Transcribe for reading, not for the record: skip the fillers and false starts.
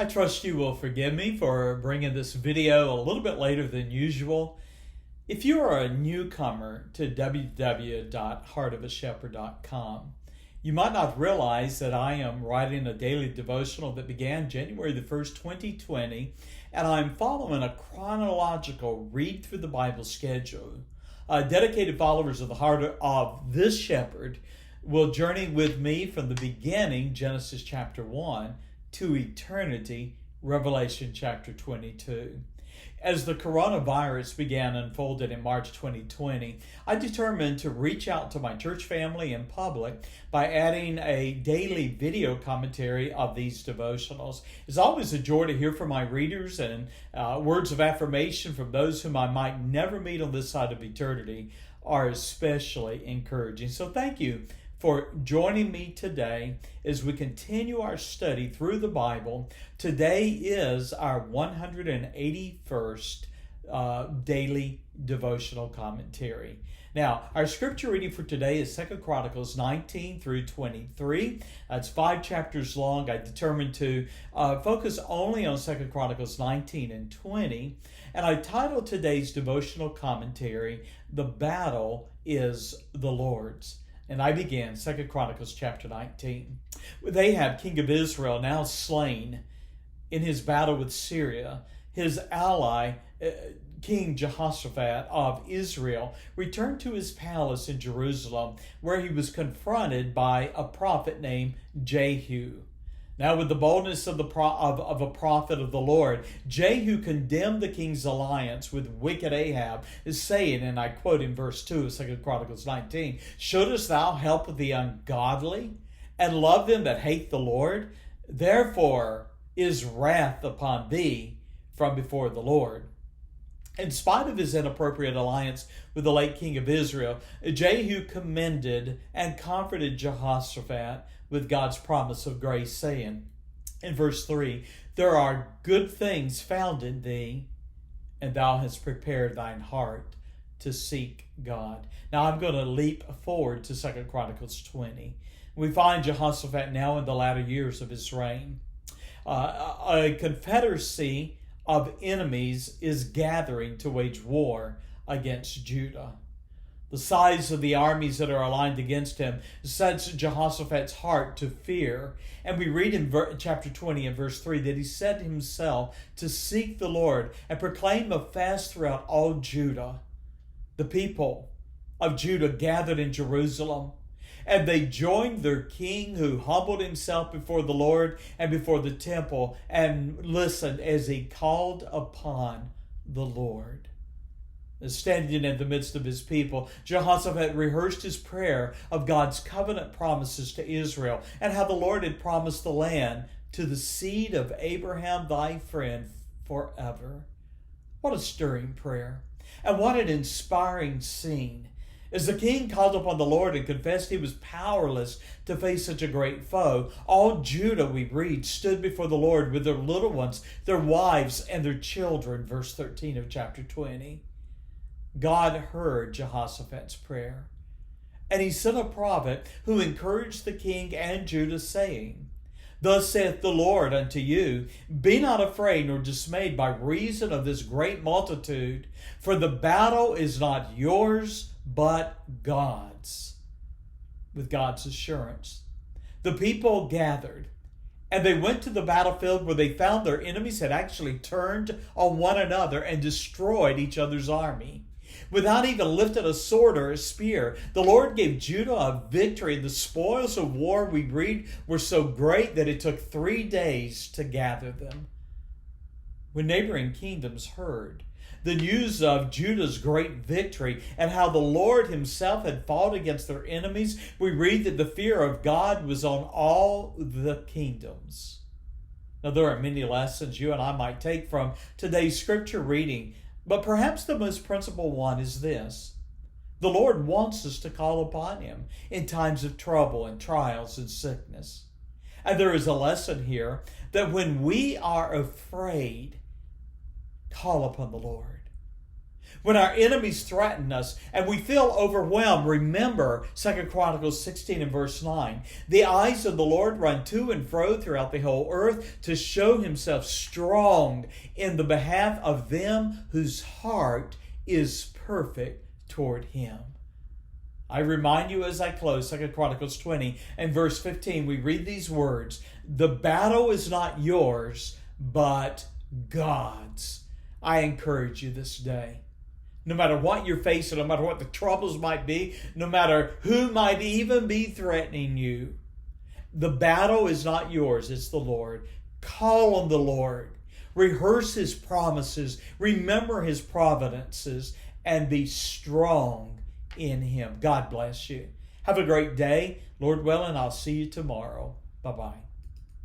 I trust you will forgive me for bringing this video a little bit later than usual. If you are a newcomer to www.heartofashepherd.com, you might not realize that I am writing a daily devotional that began January the 1st, 2020, and I'm following a chronological read through the Bible schedule. Dedicated followers of the heart of this shepherd will journey with me from the beginning, Genesis chapter 1, to eternity, Revelation chapter 22. As the coronavirus began unfolding in March 2020, I determined to reach out to my church family and public by adding a daily video commentary of these devotionals. It's always a joy to hear from my readers, and words of affirmation from those whom I might never meet on this side of eternity are especially encouraging. So thank you for joining me today as we continue our study through the Bible. Today is our 181st daily devotional commentary. Now, our scripture reading for today is 2 Chronicles 19 through 23. It's 5 chapters long. I determined to focus only on 2 Chronicles 19 and 20. And I titled today's devotional commentary, "The Battle is the Lord's." And I began 2 Chronicles chapter 19. With Ahab, king of Israel, now slain in his battle with Syria, his ally, King Jehoshaphat of Israel, returned to his palace in Jerusalem, where he was confronted by a prophet named Jehu. Now, with the boldness of a prophet of the Lord, Jehu condemned the king's alliance with wicked Ahab, saying, and I quote in verse 2 of 2 Chronicles 19, "Shouldest thou help the ungodly and love them that hate the Lord? Therefore is wrath upon thee from before the Lord." In spite of his inappropriate alliance with the late king of Israel, Jehu commended and comforted Jehoshaphat with God's promise of grace, saying in verse 3, "There are good things found in thee, and thou hast prepared thine heart to seek God." Now I'm going to leap forward to 2 Chronicles 20. We find Jehoshaphat now in the latter years of his reign. A confederacy of enemies is gathering to wage war against Judah. The size of the armies that are aligned against him sets Jehoshaphat's heart to fear. And we read in chapter 20 and verse 3 that he set himself to seek the Lord and proclaim a fast throughout all Judah. The people of Judah gathered in Jerusalem, and they joined their king, who humbled himself before the Lord and before the temple, and listened as he called upon the Lord. Standing in the midst of his people, Jehoshaphat rehearsed his prayer of God's covenant promises to Israel, and how the Lord had promised the land to the seed of Abraham, thy friend, forever. What a stirring prayer, and what an inspiring scene. As the king called upon the Lord and confessed he was powerless to face such a great foe, all Judah, we read, stood before the Lord with their little ones, their wives, and their children, verse 13 of chapter 20. God heard Jehoshaphat's prayer, and he sent a prophet who encouraged the king and Judah, saying, "Thus saith the Lord unto you, be not afraid nor dismayed by reason of this great multitude, for the battle is not yours, but God's." With God's assurance, the people gathered, and they went to the battlefield, where they found their enemies had actually turned on one another and destroyed each other's army. Without even lifting a sword or a spear, the Lord gave Judah a victory. The spoils of war, we read, were so great that it took 3 days to gather them. When neighboring kingdoms heard the news of Judah's great victory and how the Lord himself had fought against their enemies, we read that the fear of God was on all the kingdoms. Now, there are many lessons you and I might take from today's scripture reading, but perhaps the most principal one is this: the Lord wants us to call upon him in times of trouble and trials and sickness. And there is a lesson here that when we are afraid, call upon the Lord. When our enemies threaten us and we feel overwhelmed, remember 2 Chronicles 16 and verse 9. The eyes of the Lord run to and fro throughout the whole earth to show himself strong in the behalf of them whose heart is perfect toward him. I remind you as I close 2 Chronicles 20 and verse 15, we read these words, the battle is not yours, but God's. I encourage you this day. No matter what you're facing, no matter what the troubles might be, no matter who might even be threatening you, the battle is not yours, it's the Lord. Call on the Lord. Rehearse his promises. Remember his providences and be strong in him. God bless you. Have a great day. Lord willing, I'll see you tomorrow. Bye-bye.